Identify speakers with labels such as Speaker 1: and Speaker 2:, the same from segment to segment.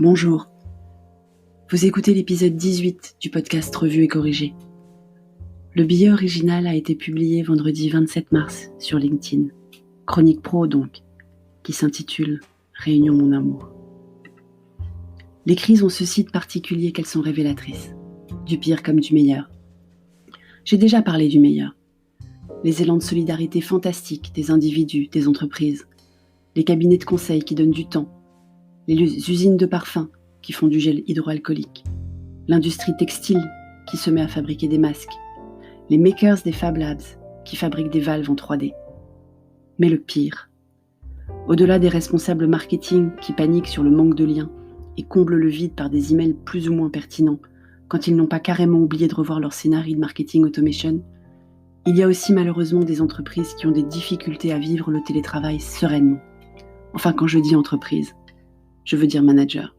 Speaker 1: Bonjour, vous écoutez l'épisode 18 du podcast Revue et Corrigé. Le billet original a été publié vendredi 27 mars sur LinkedIn, chronique pro donc, qui s'intitule « Réunion mon amour ». Les crises ont ceci de particulier qu'elles sont révélatrices, du pire comme du meilleur. J'ai déjà parlé du meilleur. Les élans de solidarité fantastiques des individus, des entreprises, les cabinets de conseil qui donnent du temps, les usines de parfums qui font du gel hydroalcoolique, l'industrie textile qui se met à fabriquer des masques, les makers des Fab Labs qui fabriquent des valves en 3D. Mais le pire, au-delà des responsables marketing qui paniquent sur le manque de liens et comblent le vide par des emails plus ou moins pertinents quand ils n'ont pas carrément oublié de revoir leur scénario de marketing automation, il y a aussi malheureusement des entreprises qui ont des difficultés à vivre le télétravail sereinement. Enfin, quand je dis entreprise, je veux dire manager.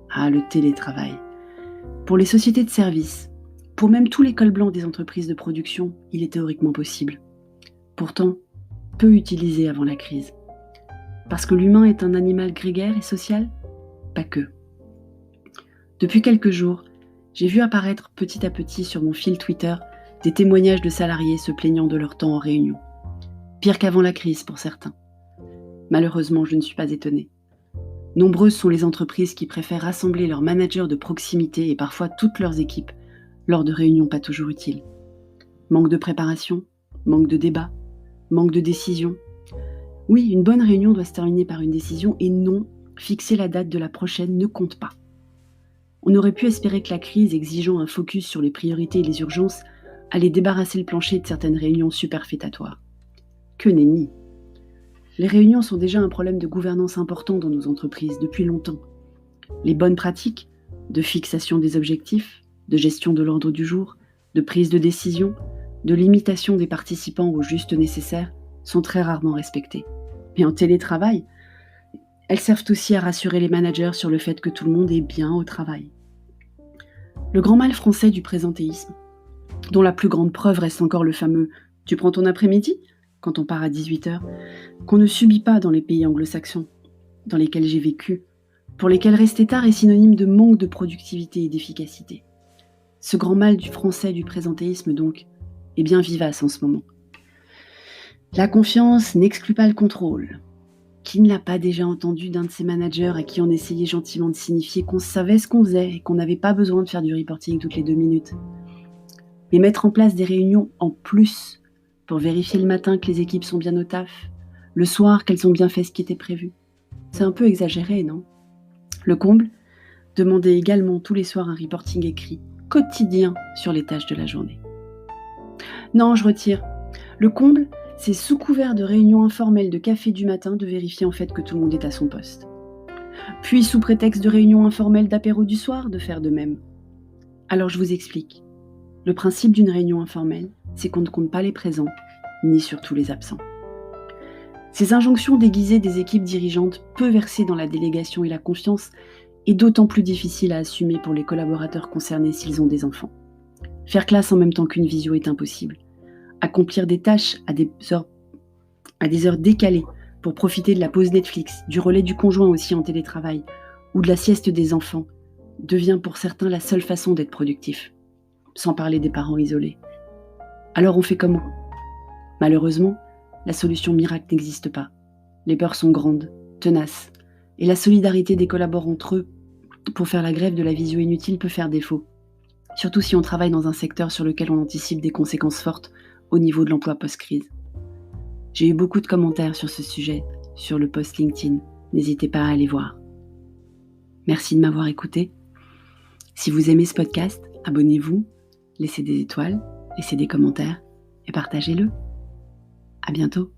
Speaker 1: Ah, le télétravail. Pour les sociétés de services, pour même tous les cols blancs des entreprises de production, il est théoriquement possible. Pourtant, peu utilisé avant la crise. Parce que l'humain est un animal grégaire et social ? Pas que. Depuis quelques jours, j'ai vu apparaître petit à petit sur mon fil Twitter des témoignages de salariés se plaignant de leur temps en réunion. Pire qu'avant la crise pour certains. Malheureusement, je ne suis pas étonnée. Nombreuses sont les entreprises qui préfèrent rassembler leurs managers de proximité et parfois toutes leurs équipes lors de réunions pas toujours utiles. Manque de préparation, manque de débat, manque de décision. Oui, une bonne réunion doit se terminer par une décision et non, fixer la date de la prochaine ne compte pas. On aurait pu espérer que la crise exigeant un focus sur les priorités et les urgences allait débarrasser le plancher de certaines réunions superfétatoires. Que nenni! Les réunions sont déjà un problème de gouvernance important dans nos entreprises depuis longtemps. Les bonnes pratiques de fixation des objectifs, de gestion de l'ordre du jour, de prise de décision, de limitation des participants au juste nécessaire sont très rarement respectées. Mais en télétravail, elles servent aussi à rassurer les managers sur le fait que tout le monde est bien au travail. Le grand mal français du présentéisme, dont la plus grande preuve reste encore le fameux « tu prends ton après-midi ?» quand on part à 18h, qu'on ne subit pas dans les pays anglo-saxons, dans lesquels j'ai vécu, pour lesquels rester tard est synonyme de manque de productivité et d'efficacité. Ce grand mal du français du présentéisme, donc, est bien vivace en ce moment. La confiance n'exclut pas le contrôle. Qui ne l'a pas déjà entendu d'un de ses managers à qui on essayait gentiment de signifier qu'on savait ce qu'on faisait et qu'on n'avait pas besoin de faire du reporting toutes les 2 minutes. Mais mettre en place des réunions en plus pour vérifier le matin que les équipes sont bien au taf, le soir qu'elles ont bien fait ce qui était prévu. C'est un peu exagéré, non ? Le comble ? Demander également tous les soirs un reporting écrit, quotidien, sur les tâches de la journée. Non, je retire. Le comble, c'est sous couvert de réunions informelles de café du matin de vérifier en fait que tout le monde est à son poste. Puis sous prétexte de réunions informelles d'apéro du soir, de faire de même. Alors je vous explique. Le principe d'une réunion informelle, c'est qu'on ne compte pas les présents, ni surtout les absents. Ces injonctions déguisées des équipes dirigeantes, peu versées dans la délégation et la confiance, est d'autant plus difficile à assumer pour les collaborateurs concernés s'ils ont des enfants. Faire classe en même temps qu'une visio est impossible. Accomplir des tâches à des heures décalées pour profiter de la pause Netflix, du relais du conjoint aussi en télétravail, ou de la sieste des enfants, devient pour certains la seule façon d'être productif, sans parler des parents isolés. Alors on fait comment ? Malheureusement, la solution miracle n'existe pas. Les peurs sont grandes, tenaces, et la solidarité des collaborants entre eux pour faire la grève de la visio inutile peut faire défaut. Surtout si on travaille dans un secteur sur lequel on anticipe des conséquences fortes au niveau de l'emploi post-crise. J'ai eu beaucoup de commentaires sur ce sujet, sur le post LinkedIn. N'hésitez pas à aller voir. Merci de m'avoir écouté. Si vous aimez ce podcast, abonnez-vous, laissez des étoiles, laissez des commentaires et partagez-le. À bientôt.